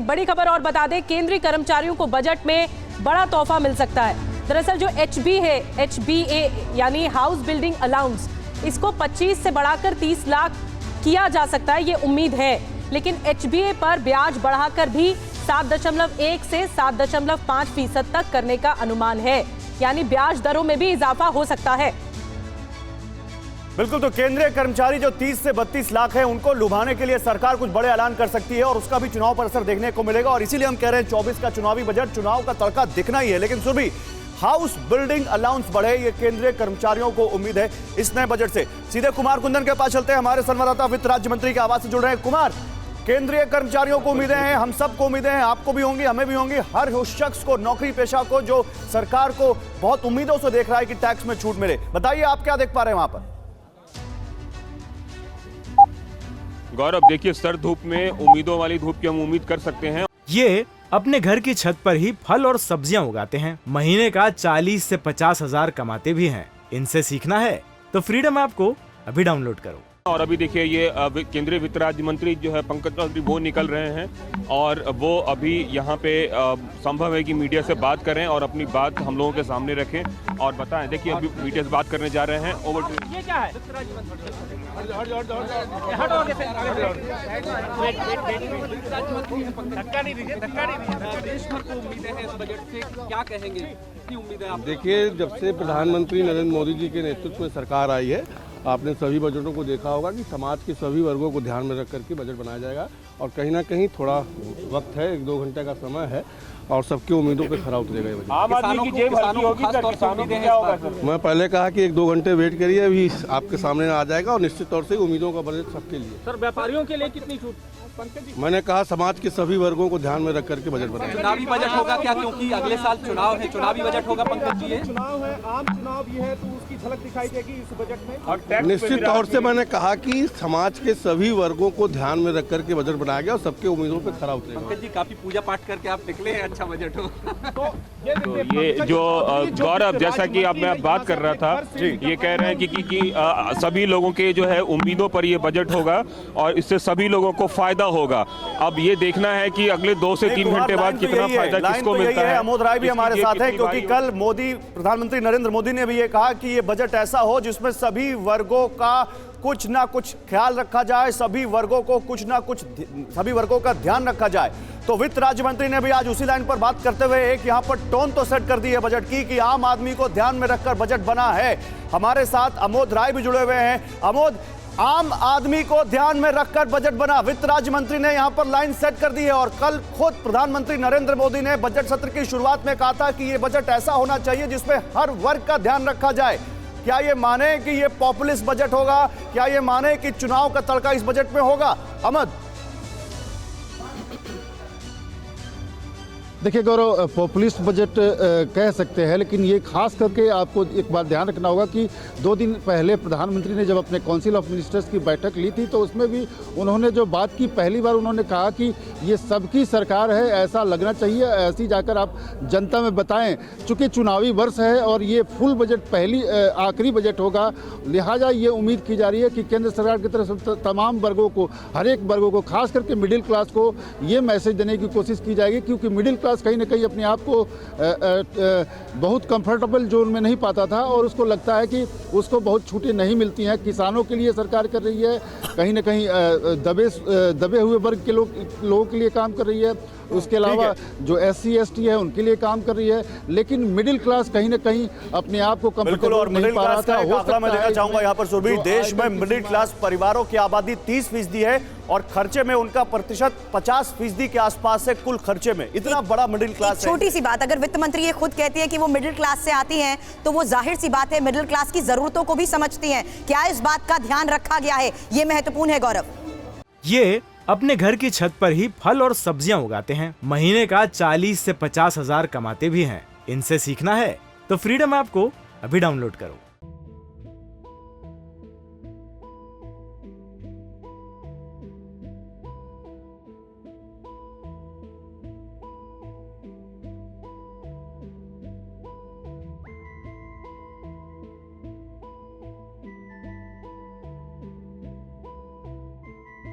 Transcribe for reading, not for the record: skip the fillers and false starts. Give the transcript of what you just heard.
बड़ी खबर और बता दें, केंद्रीय कर्मचारियों को बजट में बड़ा तोहफा मिल सकता है। दरअसल जो HB है, HBA यानी हाउस बिल्डिंग अलाउंस, इसको 25 से बढ़ाकर 30 लाख किया जा सकता है, ये उम्मीद है। लेकिन HBA पर ब्याज बढ़ाकर भी 7.1 से 7.5% तक करने का अनुमान है, यानी ब्याज दरों में भी इजाफा हो सकता है। बिल्कुल, तो केंद्रीय कर्मचारी जो 30 से 32 लाख है, उनको लुभाने के लिए सरकार कुछ बड़े ऐलान कर सकती है और उसका भी चुनाव पर असर देखने को मिलेगा। और इसीलिए हम कह रहे हैं 24 का चुनावी बजट, चुनाव का तड़का दिखना ही है। लेकिन सुरभि, हाउस बिल्डिंग अलाउंस बढ़े, ये केंद्रीय कर्मचारियों को उम्मीद है इस नए बजट से। सीधे कुमार कुंदन के पास चलते हैं, हमारे संवाददाता वित्त राज्य मंत्री की आवाज से जुड़ रहे हैं। कुमार, केंद्रीय कर्मचारियों को उम्मीदें हैं, हम सबको उम्मीदें हैं, आपको भी होंगी, हमें भी होंगी, हर उस शख्स को, नौकरी पेशा को जो सरकार को बहुत उम्मीदों से देख रहा है कि टैक्स में छूट मिले। बताइए, आप क्या देख पा रहे हैं वहां पर? गौरव, देखिए, सर्द धूप में उम्मीदों वाली धूप की हम उम्मीद कर सकते हैं। ये अपने घर की छत पर ही फल और सब्जियां उगाते हैं, महीने का 40 से 50 हजार कमाते भी हैं। इनसे सीखना है तो फ्रीडम ऐप को अभी डाउनलोड करो। और अभी देखिए, ये केंद्रीय वित्त राज्य मंत्री जो है पंकज चौधरी, वो निकल रहे हैं और वो अभी यहाँ पे संभव है कि मीडिया से बात करें और अपनी बात हम लोगों के सामने रखें और बताएं। देखिए, अभी मीडिया से बात करने जा रहे हैं। Over to. ये क्या है? धक्का नहीं दीजिए, धक्का नहीं दीजिए। देश भर को उम्मीदें हैं इस बजट से, क्या कहेंगे? कितनी उम्मीदें आप? देखिए, जब से प्रधानमंत्री नरेंद्र मोदी जी के नेतृत्व में सरकार आई है, आपने सभी बजटों को देखा होगा कि समाज के सभी वर्गों को ध्यान में रख करके बजट बनाया जाएगा। और कहीं ना कहीं थोड़ा वक्त है, 1-2 घंटे का समय है और सबकी उम्मीदों पे खरा उतरेगा ये बजट। आम आदमी की जेब हल्की होगी, किसानों की क्या होगा सर? मैं पहले कहा कि 1-2 घंटे वेट करिए, अभी आपके सामने आ जाएगा और निश्चित तौर से उम्मीदों का बजट सबके लिए। सर, व्यापारियों के लिए कितनी छूट? मैंने कहा समाज के सभी वर्गों को ध्यान में रख करके बजट बनाया। चुनावी बजट होगा क्या? क्योंकि अगले साल चुनाव है, चुनावी बजट होगा पंकज जी? चुनाव है, आम चुनाव भी है, तो उसकी झलक दिखाई देगी इस बजट में। निश्चित तौर से मैंने कहा कि समाज के सभी वर्गों को ध्यान में रख करके बजट बनाया गया और सबके उम्मीदों पे खरा उतरेगा। पंकज जी, काफी पूजा पाठ करके आप निकले हैं, अच्छा बजट हो। तो ये जो गौरव, जैसा कि अब मैं बात कर रहा था, ये कह रहे हैं कि सभी लोगों के जो है उम्मीदों पर ये बजट होगा और इससे सभी लोगों को फायदा होगा। अब ये देखना है कि अगले 2 से 3 घंटे बाद कितना फायदा किसको मिलता है। अमोद राय भी हमारे साथ है, क्योंकि कल प्रधानमंत्री नरेंद्र मोदी ने भी ये कहा कि ये बजट ऐसा हो जिसमें सभी वर्गों का कुछ ना कुछ ख्याल रखा जाए, सभी वर्गों को कुछ ना कुछ, सभी वर्गों का ध्यान रखा जाए। तो वित्त राज्य मंत्री ने भी आज उसी लाइन पर बात करते हुए एक यहाँ पर टोन तो सेट कर दी है बजट की कि आम आदमी को ध्यान में रखकर बजट बना है। हमारे साथ अमोद राय भी जुड़े हुए हैं। अमोद, आम आदमी को ध्यान में रखकर बजट बना, वित्त राज्य मंत्री ने यहां पर लाइन सेट कर दी है। और कल खुद प्रधानमंत्री नरेंद्र मोदी ने बजट सत्र की शुरुआत में कहा था कि यह बजट ऐसा होना चाहिए जिसमें हर वर्ग का ध्यान रखा जाए। क्या ये माने कि ये पॉपुलिस्ट बजट होगा? क्या ये माने कि चुनाव का तड़का इस बजट में होगा? अमद, देखिए गौरव, पॉपुलिस्ट बजट कह सकते हैं, लेकिन ये खास करके आपको एक बात ध्यान रखना होगा कि 2 दिन पहले प्रधानमंत्री ने जब अपने काउंसिल ऑफ मिनिस्टर्स की बैठक ली थी, तो उसमें भी उन्होंने जो बात की, पहली बार उन्होंने कहा कि ये सबकी सरकार है, ऐसा लगना चाहिए, ऐसी जाकर आप जनता में बताएं। चूँकि चुनावी वर्ष है और ये फुल बजट आखिरी बजट होगा, लिहाजा ये उम्मीद की जा रही है कि केंद्र सरकार की तरफ से तमाम वर्गों को, हर एक वर्गों को, खास करके मिडिल क्लास को ये मैसेज देने की कोशिश की जाएगी, क्योंकि मिडिल क्लास कहीं ना कहीं अपने आप को बहुत कंफर्टेबल जोन में नहीं पाता था और उसको लगता है कि उसको बहुत छूटें नहीं मिलती हैं। किसानों के लिए सरकार कर रही है, कहीं ना कहीं दबे हुए वर्ग के लोगों के लिए काम कर रही है, उसके अलावा जो SC ST है उनके लिए काम कर रही है, लेकिन मिडिल क्लास कहीं ना कहीं अपने आप को कंफर्टेबल नहीं पा रहा था। मैं देखना चाहूंगा यहाँ पर सुरभि, देश में मिडिल क्लास परिवारों की आबादी 30% है और खर्चे में उनका प्रतिशत 50% के आसपास है कुल खर्चे में। इतना बड़ा मिडिल क्लास है। छोटी सी बात, अगर वित्त मंत्री ये खुद कहती है कि वो मिडिल क्लास से आती हैं, तो वो जाहिर सी बात है मिडिल क्लास की जरूरतों को भी समझती हैं। क्या इस बात का ध्यान रखा गया है? ये महत्वपूर्ण है गौरव। ये अपने घर की छत पर ही फल और सब्जियां उगाते हैं, महीने का 40 से 50 हजार कमाते भी हैं। इनसे सीखना है तो फ्रीडम ऐप को अभी डाउनलोड करो।